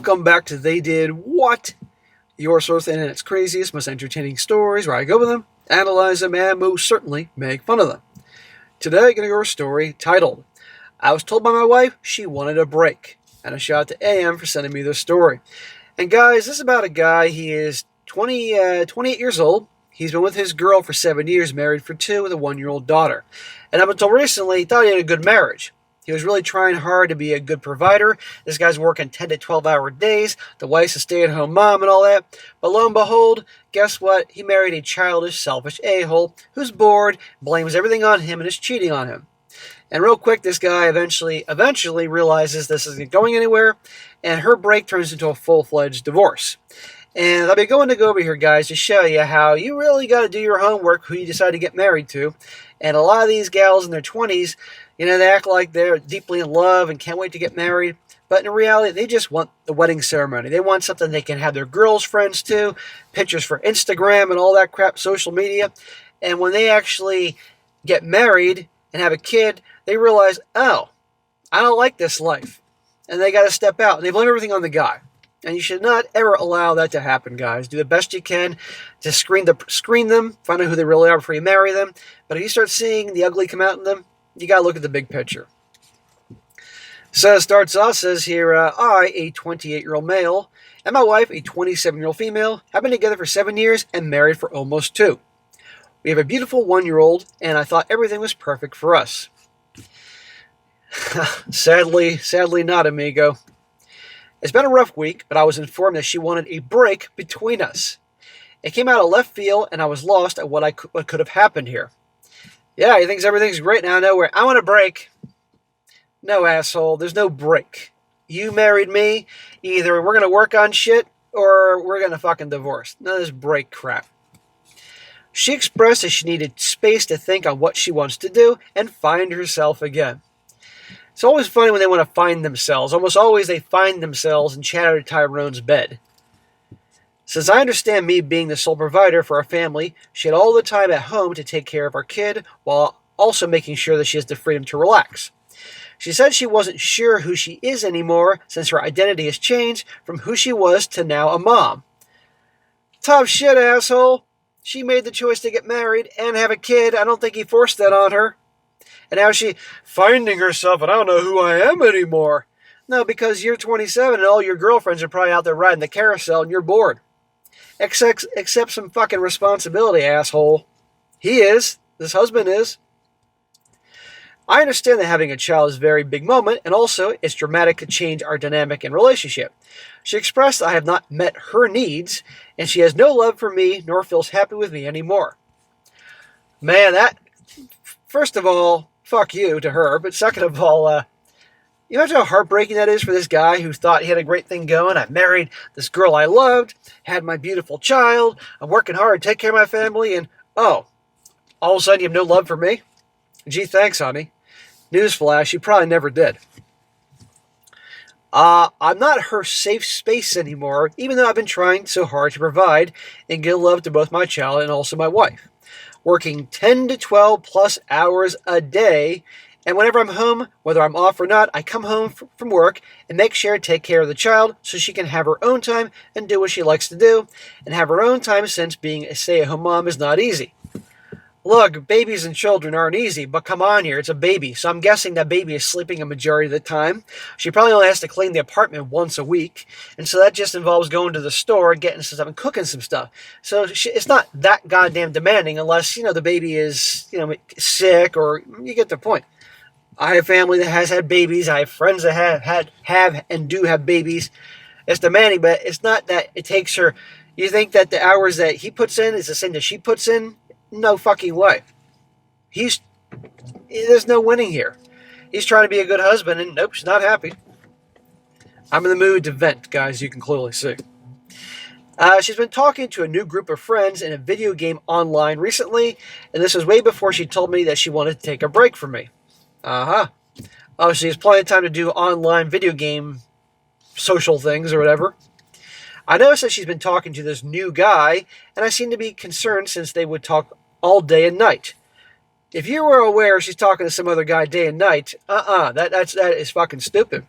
Welcome back to They Did What? Your source of the internet's craziest, most entertaining stories, where I go with them, analyze them, and most certainly make fun of them. Today, I'm going to go over a story titled, I was told by my wife she wanted a break. And a shout out to AM for sending me this story. And guys, this is about a guy, he is 28 years old. He's been with his girl for 7 years, married for 2, with a 1-year-old daughter. And up until recently, he thought he had a good marriage. He was really trying hard to be a good provider. This guy's working 10 to 12-hour days. The wife's a stay-at-home mom and all that. But lo and behold, guess what? He married a childish, selfish a-hole who's bored, blames everything on him, and is cheating on him. And real quick, this guy eventually realizes this isn't going anywhere, and her break turns into a full-fledged divorce. And I'll be going to go over here, guys, to show you how you really got to do your homework, who you decide to get married to. And a lot of these gals in their 20s, they act like they're deeply in love and can't wait to get married. But in reality, they just want the wedding ceremony. They want something they can have their girls' friends to, pictures for Instagram and all that crap, social media. And when they actually get married and have a kid, they realize, oh, I don't like this life. And they got to step out. And they blame everything on the guy. And you should not ever allow that to happen, guys. Do the best you can to screen them, find out who they really are before you marry them. But if you start seeing the ugly come out in them, you got to look at the big picture. So it starts off, says here, I, a 28-year-old male, and my wife, a 27-year-old female, have been together for 7 years and married for almost 2. We have a beautiful 1-year-old, and I thought everything was perfect for us. Sadly not, amigo. It's been a rough week, but I was informed that she wanted a break between us. It came out of left field, and I was lost at what could have happened here. Yeah, he thinks everything's great now, nowhere. I want a break. No, asshole, there's no break. You married me, either we're going to work on shit, or we're going to fucking divorce. None of this break crap. She expressed that she needed space to think on what she wants to do and find herself again. It's always funny when they want to find themselves. Almost always they find themselves in Chatter Tyrone's bed. Since I understand me being the sole provider for our family, she had all the time at home to take care of our kid while also making sure that she has the freedom to relax. She said she wasn't sure who she is anymore since her identity has changed from who she was to now a mom. Tough shit, asshole. She made the choice to get married and have a kid. I don't think he forced that on her. And now she's finding herself, and I don't know who I am anymore. No, because you're 27 and all your girlfriends are probably out there riding the carousel and you're bored. Accept some fucking responsibility, asshole. He is. This husband is. I understand that having a child is a very big moment, and also it's dramatic to change our dynamic and relationship. She expressed I have not met her needs, and she has no love for me nor feels happy with me anymore. Man, first of all, fuck you to her, but second of all, you imagine how heartbreaking that is for this guy who thought he had a great thing going. I married this girl I loved, had my beautiful child, I'm working hard to take care of my family, and all of a sudden you have no love for me? Gee, thanks, honey. Newsflash, you probably never did. I'm not her safe space anymore, even though I've been trying so hard to provide and give love to both my child and also my wife. Working 10 to 12 plus hours a day, and whenever I'm home, whether I'm off or not, I come home from work and make sure to take care of the child so she can have her own time and do what she likes to do, and have her own time since being a stay-at-home mom is not easy. Look, babies and children aren't easy, but come on here, it's a baby, so I'm guessing that baby is sleeping a majority of the time. She probably only has to clean the apartment once a week, and so that just involves going to the store, getting some stuff, and cooking some stuff. So it's not that goddamn demanding unless, the baby is, sick, or you get the point. I have family that has had babies. I have friends that have and do have babies. It's demanding, but it's not that it takes her. You think that the hours that he puts in is the same that she puts in? No fucking way. There's no winning here. He's trying to be a good husband, and nope, she's not happy. I'm in the mood to vent, guys, you can clearly see. She's been talking to a new group of friends in a video game online recently, and this was way before she told me that she wanted to take a break from me. Oh, she has plenty of time to do online video game social things or whatever. I noticed that she's been talking to this new guy, and I seem to be concerned since they would talk all day and night. If you were aware she's talking to some other guy day and night, that is fucking stupid.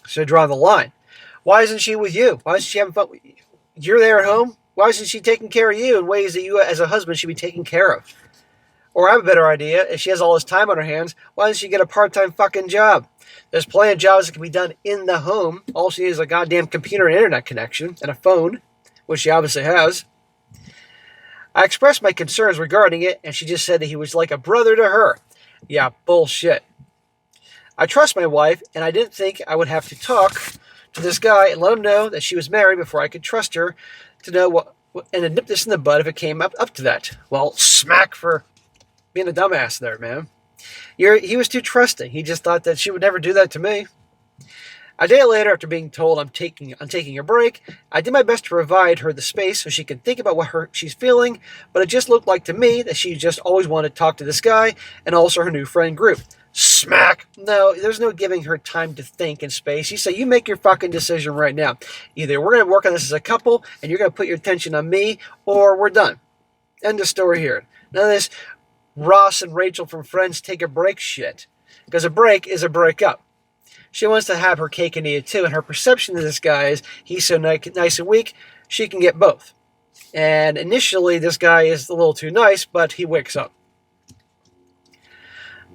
So draw the line. Why isn't she with you? Why isn't she having fun? You're there at home. Why isn't she taking care of you in ways that you, as a husband, should be taking care of? Or I have a better idea. If she has all this time on her hands, why doesn't she get a part-time fucking job? There's plenty of jobs that can be done in the home. All she needs is a goddamn computer and internet connection and a phone, which she obviously has. I expressed my concerns regarding it, and she just said that he was like a brother to her. Yeah, bullshit. I trust my wife, and I didn't think I would have to talk to this guy and let him know that she was married before I could trust her to know what and to nip this in the bud if it came up to that. Well, smack for being a dumbass there, man. He was too trusting. He just thought that she would never do that to me. A day later, after being told I'm taking a break, I did my best to provide her the space so she could think about what she's feeling, but it just looked like to me that she just always wanted to talk to this guy and also her new friend group. Smack! No, there's no giving her time to think and space. You say, you make your fucking decision right now. Either we're going to work on this as a couple and you're going to put your attention on me, or we're done. End of story here. None of this Ross and Rachel from Friends take a break shit. Because a break is a breakup. She wants to have her cake and eat it too, and her perception of this guy is he's so nice and weak, she can get both. And initially, this guy is a little too nice, but he wakes up.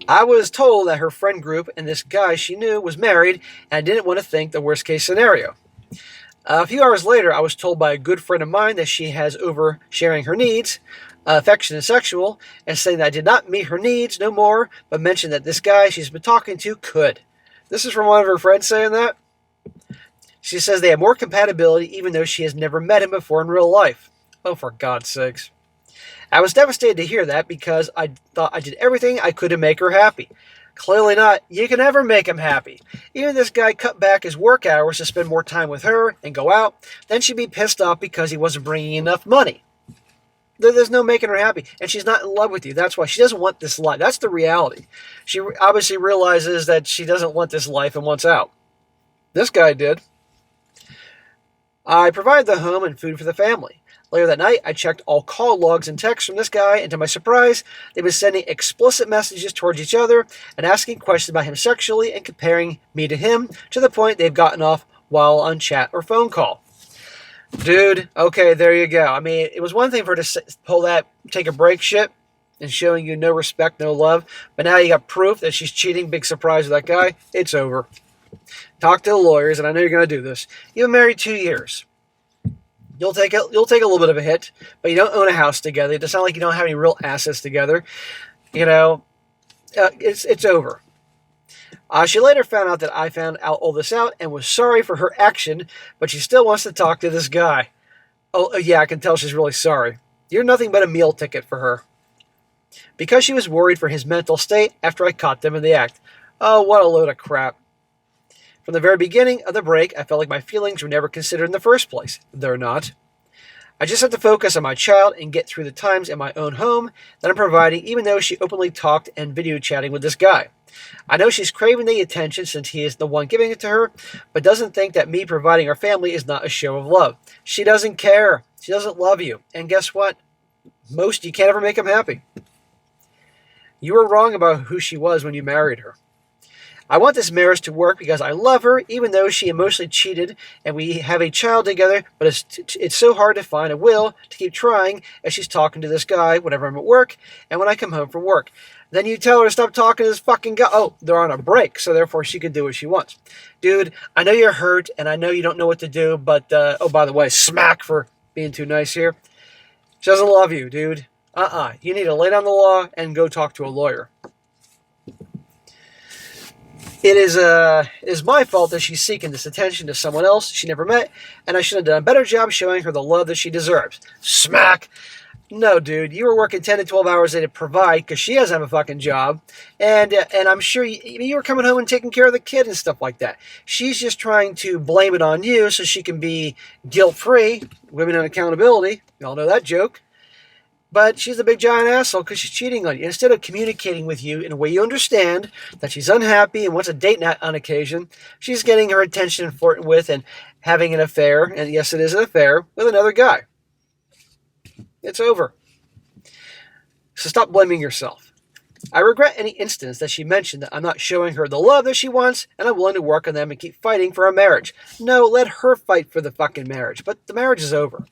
I was told that her friend group and this guy she knew was married, and I didn't want to think the worst case scenario. A few hours later, I was told by a good friend of mine that she has oversharing her needs, affection and sexual, and saying that I did not meet her needs no more, but mentioned that this guy she's been talking to could. This is from one of her friends saying that. She says they have more compatibility even though she has never met him before in real life. Oh, for God's sakes. I was devastated to hear that because I thought I did everything I could to make her happy. Clearly not. You can never make him happy. Even if this guy cut back his work hours to spend more time with her and go out, then she'd be pissed off because he wasn't bringing enough money. There's no making her happy. And she's not in love with you. That's why she doesn't want this life. That's the reality. She obviously realizes that she doesn't want this life and wants out. This guy did. I provided the home and food for the family. Later that night, I checked all call logs and texts from this guy, and to my surprise, they've been sending explicit messages towards each other and asking questions about him sexually and comparing me to him to the point they've gotten off while on chat or phone call. Dude, okay, there you go. I mean, it was one thing for her to pull that take a break shit and showing you no respect, no love, but now you got proof that she's cheating. Big surprise with that guy. It's over. Talk to the lawyers, and I know you're going to do this. You've been married 2 years. You'll take a little bit of a hit, but you don't own a house together. It doesn't sound like you don't have any real assets together. You know, it's over. She later found out that I found out all this out and was sorry for her action, but she still wants to talk to this guy. Oh, yeah, I can tell she's really sorry. You're nothing but a meal ticket for her. Because she was worried for his mental state after I caught them in the act. Oh, what a load of crap. From the very beginning of the break, I felt like my feelings were never considered in the first place. They're not. I just have to focus on my child and get through the times in my own home that I'm providing, even though she openly talked and video chatting with this guy. I know she's craving the attention since he is the one giving it to her, but doesn't think that me providing her family is not a show of love. She doesn't care. She doesn't love you. And guess what? Most you can't ever make them happy. You were wrong about who she was when you married her. I want this marriage to work because I love her, even though she emotionally cheated, and we have a child together, but it's so hard to find a will to keep trying as she's talking to this guy whenever I'm at work and when I come home from work. Then you tell her to stop talking to this fucking guy. Oh, they're on a break, so therefore she can do what she wants. Dude, I know you're hurt, and I know you don't know what to do, but, oh, by the way, smack for being too nice here. She doesn't love you, dude. You need to lay down the law and go talk to a lawyer. It is my fault that she's seeking this attention to someone else she never met, and I should have done a better job showing her the love that she deserves. Smack! No, dude, you were working 10 to 12 hours a day to provide because she doesn't have a fucking job, and I'm sure you were coming home and taking care of the kid and stuff like that. She's just trying to blame it on you so she can be guilt-free. Women on accountability. Y'all know that joke. But she's a big giant asshole because she's cheating on you. Instead of communicating with you in a way you understand that she's unhappy and wants a date night on occasion, she's getting her attention and flirting with and having an affair, and yes, it is an affair, with another guy. It's over. So stop blaming yourself. I regret any instance that she mentioned that I'm not showing her the love that she wants, and I'm willing to work on them and keep fighting for our marriage. No, let her fight for the fucking marriage, but the marriage is over.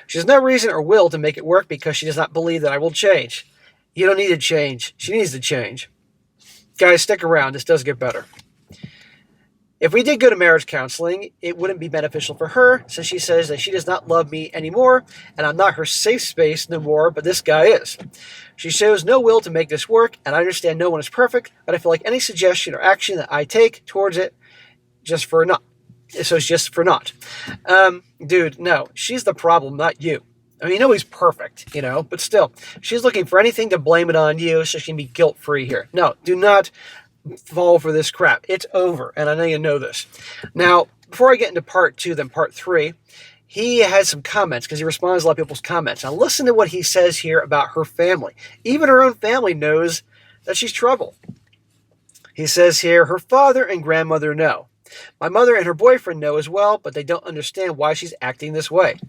She has no reason or will to make it work because she does not believe that I will change. You don't need to change. She needs to change. Guys, stick around. This does get better. If we did go to marriage counseling, it wouldn't be beneficial for her, since she says that she does not love me anymore, and I'm not her safe space no more, but this guy is. She shows no will to make this work, and I understand no one is perfect, but I feel like any suggestion or action that I take towards it, just for naught. So it's just for naught. Dude, no, she's the problem, not you. I mean, nobody's perfect, but still, she's looking for anything to blame it on you so she can be guilt-free here. No, do not fall for this crap. It's over, and I know you know this. Now, before I get into part 2, then part 3, he had some comments because he responds to a lot of people's comments. Now, listen to what he says here about her family. Even her own family knows that she's trouble. He says here, her father and grandmother know. My mother and her boyfriend know as well, but they don't understand why she's acting this way.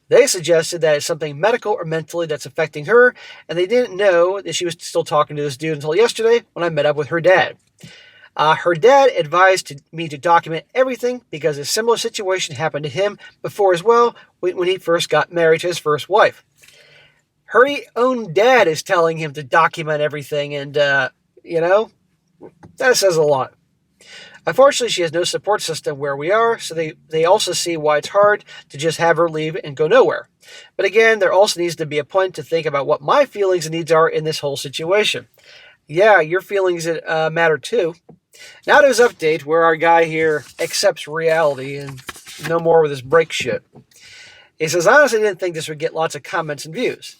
They suggested that it's something medical or mentally that's affecting her, and they didn't know that she was still talking to this dude until yesterday when I met up with her dad. Her dad advised me to document everything because a similar situation happened to him before as well when he first got married to his first wife. Her own dad is telling him to document everything, and, that says a lot. Unfortunately, she has no support system where we are, so they also see why it's hard to just have her leave and go nowhere. But again, there also needs to be a point to think about what my feelings and needs are in this whole situation. Yeah, your feelings matter too. Now to his update, where our guy here accepts reality and no more with his break shit. He says, I honestly didn't think this would get lots of comments and views.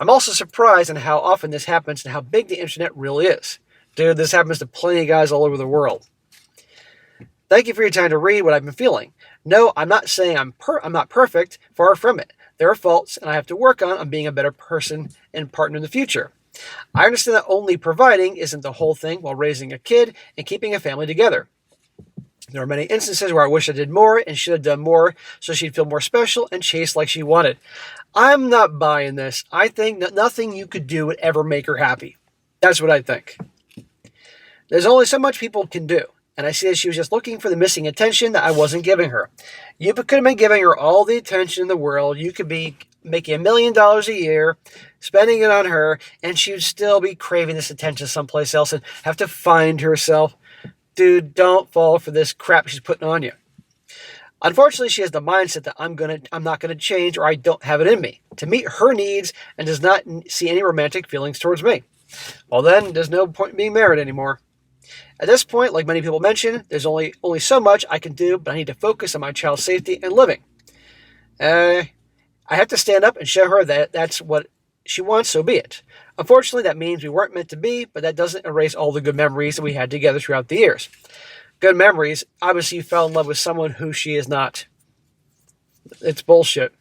I'm also surprised on how often this happens and how big the internet really is. Dude, this happens to plenty of guys all over the world. Thank you for your time to read what I've been feeling. No, I'm not saying I'm not perfect, far from it. There are faults, and I have to work on being a better person and partner in the future. I understand that only providing isn't the whole thing while raising a kid and keeping a family together. There are many instances where I wish I did more and should have done more so she'd feel more special and chased like she wanted. I'm not buying this. I think that nothing you could do would ever make her happy. That's what I think. There's only so much people can do. And I see that she was just looking for the missing attention that I wasn't giving her. You could have been giving her all the attention in the world. You could be making $1 million a year, spending it on her, and she would still be craving this attention someplace else and have to find herself. Dude, don't fall for this crap she's putting on you. Unfortunately, she has the mindset that I'm not gonna change, or I don't have it in me to meet her needs, and does not see any romantic feelings towards me. Well, then there's no point in being married anymore. At this point, like many people mention, there's only so much I can do, but I need to focus on my child's safety and living. I have to stand up and show her that that's what she wants, so be it. Unfortunately, that means we weren't meant to be, but that doesn't erase all the good memories that we had together throughout the years. Good memories. Obviously, you fell in love with someone who she is not. It's bullshit.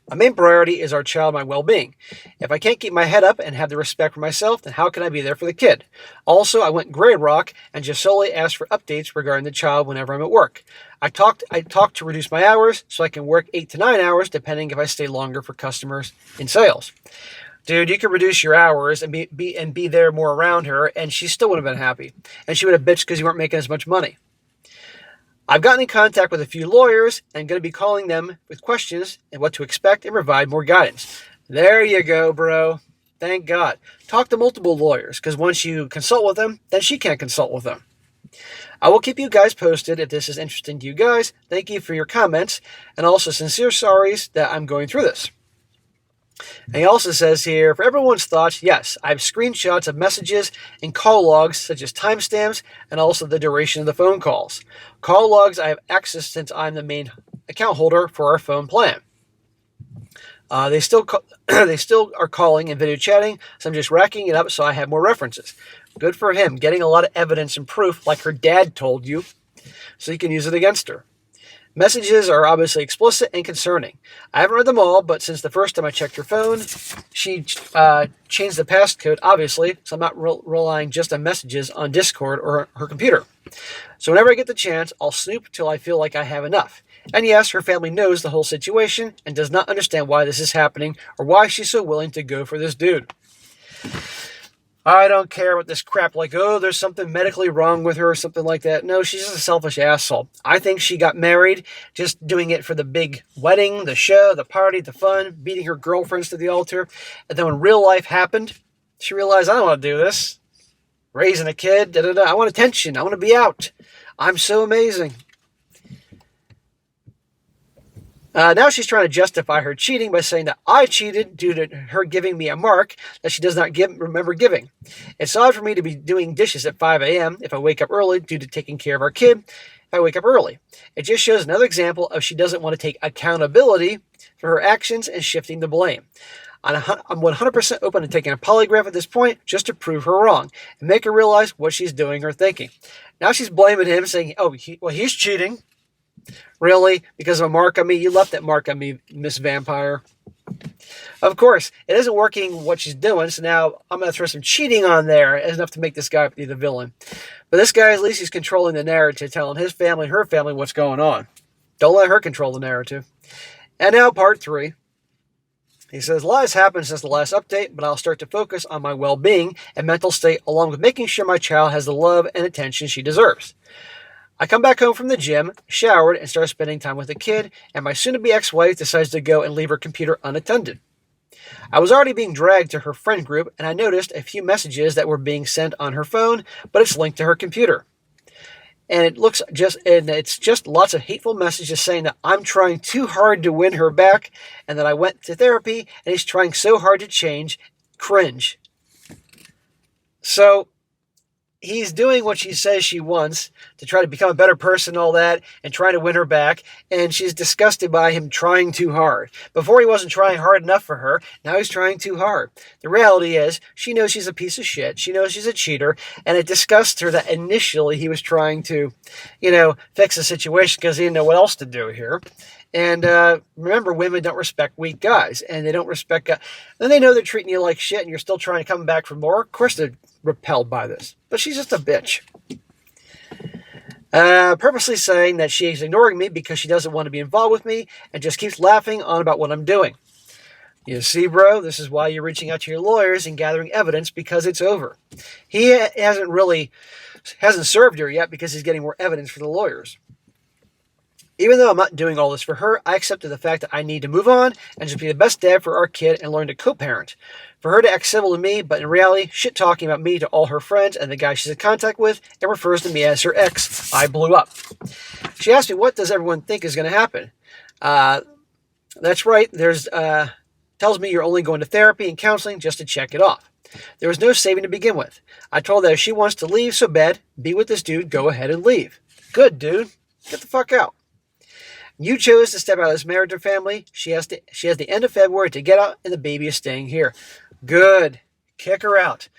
My main priority is our child, my well-being. If I can't keep my head up and have the respect for myself, then how can I be there for the kid? Also, I went gray rock and just solely asked for updates regarding the child whenever I'm at work. I talked to reduce my hours so I can work 8 to 9 hours, depending if I stay longer for customers in sales. Dude, you could reduce your hours and be there more around her, and she still would have been happy. And she would have bitched because you weren't making as much money. I've gotten in contact with a few lawyers and going to be calling them with questions and what to expect and provide more guidance. There you go, bro. Thank God. Talk to multiple lawyers, because once you consult with them, then she can't consult with them. I will keep you guys posted if this is interesting to you guys. Thank you for your comments, and also sincere sorries that I'm going through this. And he also says here, for everyone's thoughts, yes, I have screenshots of messages and call logs, such as timestamps, and also the duration of the phone calls. Call logs I have access since I'm the main account holder for our phone plan. They still are calling and video chatting, so I'm just racking it up so I have more references. Good for him, getting a lot of evidence and proof like her dad told you, so you can use it against her. Messages are obviously explicit and concerning. I haven't read them all, but since the first time I checked her phone, she changed the passcode, obviously, so I'm not relying just on messages on Discord or her computer. So whenever I get the chance, I'll snoop till I feel like I have enough. And yes, her family knows the whole situation and does not understand why this is happening or why she's so willing to go for this dude. I don't care about this crap like, oh, there's something medically wrong with her or something like that. No, she's just a selfish asshole. I think she got married just doing it for the big wedding, the show, the party, the fun, beating her girlfriends to the altar. And then when real life happened, she realized, I don't want to do this. Raising a kid, da-da-da. I want attention. I want to be out. I'm so amazing. Now she's trying to justify her cheating by saying that I cheated due to her giving me a mark that she does not remember giving. It's odd for me to be doing dishes at 5 a.m. if I wake up early due to taking care of our kid if I wake up early. It just shows another example of she doesn't want to take accountability for her actions and shifting the blame. I'm 100% open to taking a polygraph at this point just to prove her wrong and make her realize what she's doing or thinking. Now she's blaming him, saying, oh, he's cheating. Really? Because of a mark on me? You left that mark on me, Miss Vampire. Of course, it isn't working what she's doing, so now I'm going to throw some cheating on there as enough to make this guy be the villain. But this guy, at least he's controlling the narrative, telling his family and her family what's going on. Don't let her control the narrative. And now part 3. He says, a lot has happened since the last update, but I'll start to focus on my well-being and mental state along with making sure my child has the love and attention she deserves. I come back home from the gym, showered, and start spending time with the kid, and my soon-to-be ex-wife decides to go and leave her computer unattended. I was already being dragged to her friend group, and I noticed a few messages that were being sent on her phone, but it's linked to her computer. And it's just lots of hateful messages saying that I'm trying too hard to win her back, and that I went to therapy, and he's trying so hard to change. Cringe. So he's doing what she says she wants to try to become a better person and all that and trying to win her back. And she's disgusted by him trying too hard. Before he wasn't trying hard enough for her. Now he's trying too hard. The reality is she knows she's a piece of shit. She knows she's a cheater. And it disgusts her that initially he was trying to, fix the situation because he didn't know what else to do here. And remember, women don't respect weak guys. And they don't respect guys. Then they know they're treating you like shit and you're still trying to come back for more. Of course they're repelled by this. But she's just a bitch. Purposely saying that she is ignoring me because she doesn't want to be involved with me and just keeps laughing on about what I'm doing. You see, bro, this is why you're reaching out to your lawyers and gathering evidence because it's over. He hasn't served her yet because he's getting more evidence for the lawyers. Even though I'm not doing all this for her, I accepted the fact that I need to move on and just be the best dad for our kid and learn to co-parent. For her to act civil to me, but in reality, shit-talking about me to all her friends and the guy she's in contact with and refers to me as her ex, I blew up. She asked me, what does everyone think is going to happen? That's right, tells me you're only going to therapy and counseling just to check it off. There was no saving to begin with. I told her if she wants to leave so bad, be with this dude, go ahead and leave. Good, dude. Get the fuck out. You chose to step out of this marriage and family. She has the end of February to get out, and the baby is staying here. Good. Kick her out.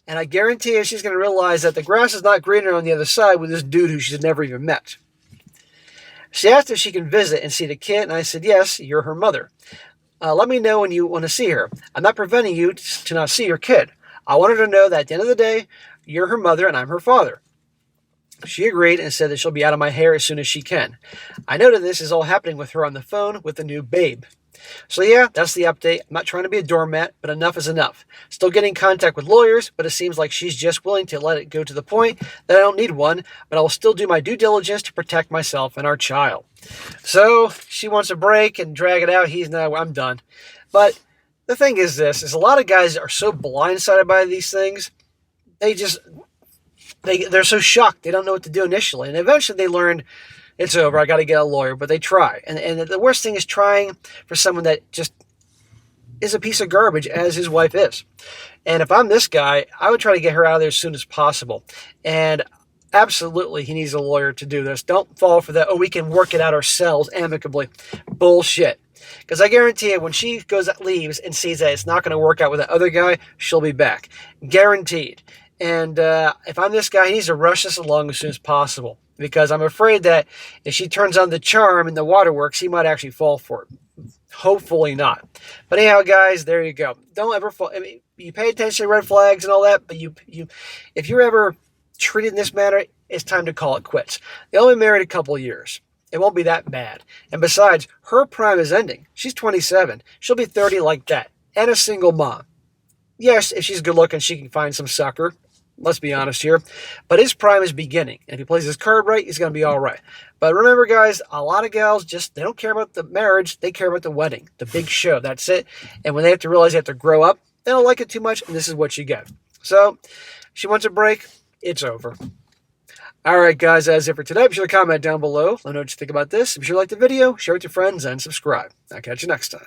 And I guarantee you she's going to realize that the grass is not greener on the other side with this dude who she's never even met. She asked if she can visit and see the kid, and I said, yes, you're her mother. Let me know when you want to see her. I'm not preventing you to not see your kid. I want her to know that at the end of the day, you're her mother and I'm her father. She agreed and said that she'll be out of my hair as soon as she can. I know that this is all happening with her on the phone with the new babe. So yeah, that's the update. I'm not trying to be a doormat, but enough is enough. Still getting contact with lawyers, but it seems like she's just willing to let it go to the point that I don't need one, but I will still do my due diligence to protect myself and our child. So she wants a break and drag it out. I'm done. But the thing is this, is a lot of guys are so blindsided by these things, they're so shocked. They don't know what to do initially. And eventually they learn it's over. I got to get a lawyer. But they try. And the worst thing is trying for someone that just is a piece of garbage as his wife is. And if I'm this guy, I would try to get her out of there as soon as possible. And absolutely, he needs a lawyer to do this. Don't fall for that. Oh, we can work it out ourselves amicably. Bullshit. Because I guarantee you, when she leaves and sees that it's not going to work out with that other guy, she'll be back. Guaranteed. And if I'm this guy, he needs to rush this along as soon as possible. Because I'm afraid that if she turns on the charm and the waterworks, he might actually fall for it. Hopefully not. But anyhow, guys, there you go. Don't ever fall. I mean, you pay attention to red flags and all that, but if you're ever treated in this manner, it's time to call it quits. They only married a couple of years. It won't be that bad. And besides, her prime is ending. She's 27. She'll be 30 like that. And a single mom. Yes, if she's good looking, she can find some sucker. Let's be honest here. But his prime is beginning. And if he plays his card right, he's going to be all right. But remember, guys, a lot of gals they don't care about the marriage. They care about the wedding, the big show. That's it. And when they have to realize they have to grow up, they don't like it too much. And this is what you get. So, she wants a break. It's over. All right, guys, that's it for today. Be sure to comment down below. Let me know what you think about this. Be sure to like the video, share it with your friends, and subscribe. I'll catch you next time.